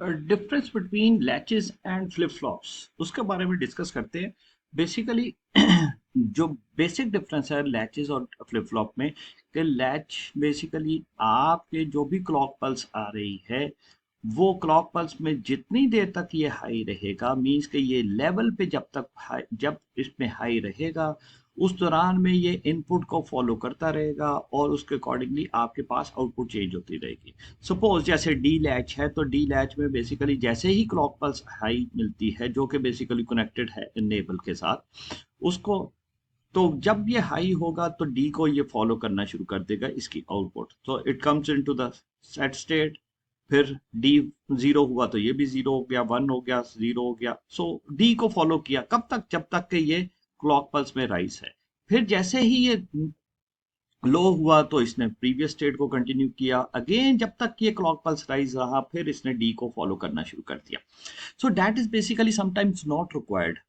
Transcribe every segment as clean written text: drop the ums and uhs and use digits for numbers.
Difference between latches and flip flops उसके बारे में डिस्कस करते हैं। बेसिकली जो बेसिक डिफरेंस है लैचेस और फ्लिप फ्लॉप में, कि लैच बेसिकली आपके जो भी क्लॉक पल्स आ रही है वो क्लॉक पल्स में जितनी देर तक ये हाई रहेगा, मींस कि ये लेवल पे जब तक हाई, जब इसमें हाई रहेगा उस दौरान में ये इनपुट को फॉलो करता रहेगा और उसके अकॉर्डिंगली आपके पास आउटपुट चेंज होती रहेगी। सपोज जैसे डी लैच है, तो डी लैच में बेसिकली जैसे ही क्लॉक पल्स हाई मिलती है जो कि बेसिकली कनेक्टेड है इनेबल के साथ, उसको तो जब ये हाई होगा तो डी को ये फॉलो करना शुरू कर देगा इसकी आउटपुट, तो it comes into the set state. फिर डी जीरो हुआ तो ये भी जीरो हो गया, वन हो गया, जीरो हो गया। सो डी को फॉलो किया कब तक, जब तक कि ये क्लॉक पल्स में राइज है। फिर जैसे ही ये लो हुआ तो इसने प्रीवियस स्टेट को कंटिन्यू किया अगेन, जब तक ये क्लॉक पल्स राइज रहा फिर इसने डी को फॉलो करना शुरू कर दिया। So that is basically sometimes not required.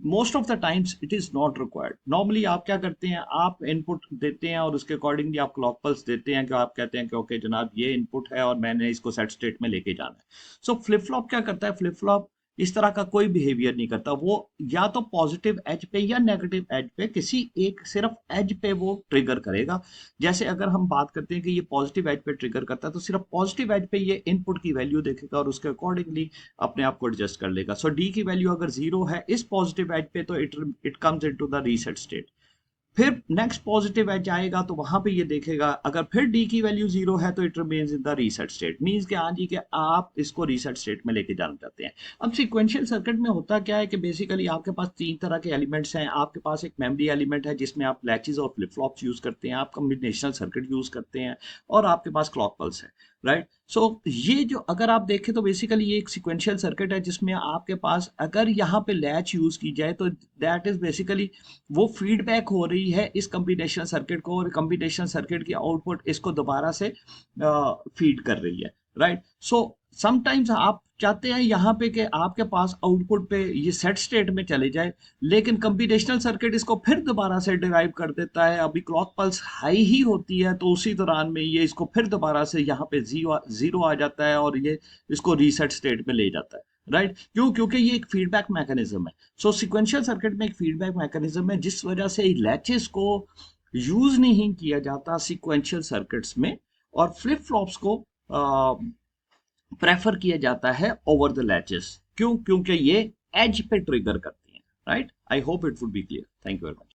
Most of the times it is not required. Normally आप क्या करते हैं, आप इनपुट देते हैं और उसके अकॉर्डिंगली आप क्लॉक पल्स देते हैं कि आप कहते हैं कि ओके जनाब ये इनपुट है और मैंने इसको सेट स्टेट में लेके जाना है। सो फ्लिप फ्लॉप क्या करता है, फ्लिप फ्लॉप इस तरह का कोई बिहेवियर नहीं करता। वो या तो पॉजिटिव एज पे या नेगेटिव एज पे किसी एक सिर्फ एज पे वो ट्रिगर करेगा। जैसे अगर हम बात करते हैं कि ये पॉजिटिव एज पे ट्रिगर करता है तो सिर्फ पॉजिटिव एज पे ये इनपुट की वैल्यू देखेगा और उसके अकॉर्डिंगली अपने आप को एडजस्ट कर लेगा। सो डी की वैल्यू अगर जीरो है इस पॉजिटिव एज पे तो it comes into the reset state. फिर नेक्स्ट पॉजिटिव एज आएगा तो वहां पे ये देखेगा, अगर फिर डी की वैल्यू जीरो है तो it remains in the reset state. Means कि हाँ जी कि आप इसको रीसेट स्टेट में लेके जाना चाहते हैं। अब सिक्वेंशियल सर्किट में होता क्या है कि बेसिकली आपके पास तीन तरह के एलिमेंट्स हैं। आपके पास एक मेमोरी एलिमेंट है जिसमें आप लैचेस और फ्लिप फ्लॉप्स यूज करते हैं, आप कॉम्बिनेशनल सर्किट यूज करते हैं, और आपके पास क्लॉक पल्स है, राइट। सो ये जो अगर आप देखें तो बेसिकली ये एक सिक्वेंशियल सर्किट है जिसमें आपके पास अगर यहाँ पे लैच यूज की जाए तो दैट इज बेसिकली वो फीडबैक हो रही है इस कम्बिनेशन सर्किट को, और कम्बिनेशन सर्किट की आउटपुट इसको दोबारा से फीड कर रही है, राइट। सो समटाइम्स आप चाहते हैं यहाँ पे कि आपके पास आउटपुट पे ये सेट स्टेट में चले जाए, लेकिन कंप्यूटेशनल सर्किट इसको फिर दोबारा से डिराइव कर देता है। अभी क्लॉक पल्स हाई ही होती है तो उसी दौरान में ये इसको फिर दोबारा से यहाँ पे जीरो जीरो आ जाता है और ये इसको रीसेट स्टेट में ले जाता है, राइट। क्यों? क्योंकि ये एक फीडबैक मैकेनिज्म है। सो सिक्वेंशियल सर्किट में एक फीडबैक मैकेनिज्म है जिस वजह से लैचेस को यूज नहीं किया जाता सिक्वेंशियल सर्किट्स में, और फ्लिप फ्लॉप्स को प्रेफर किया जाता है ओवर द लैचेस। क्यों? क्योंकि ये एज पे ट्रिगर करती हैं, right. I hope it would be clear. Thank you very much.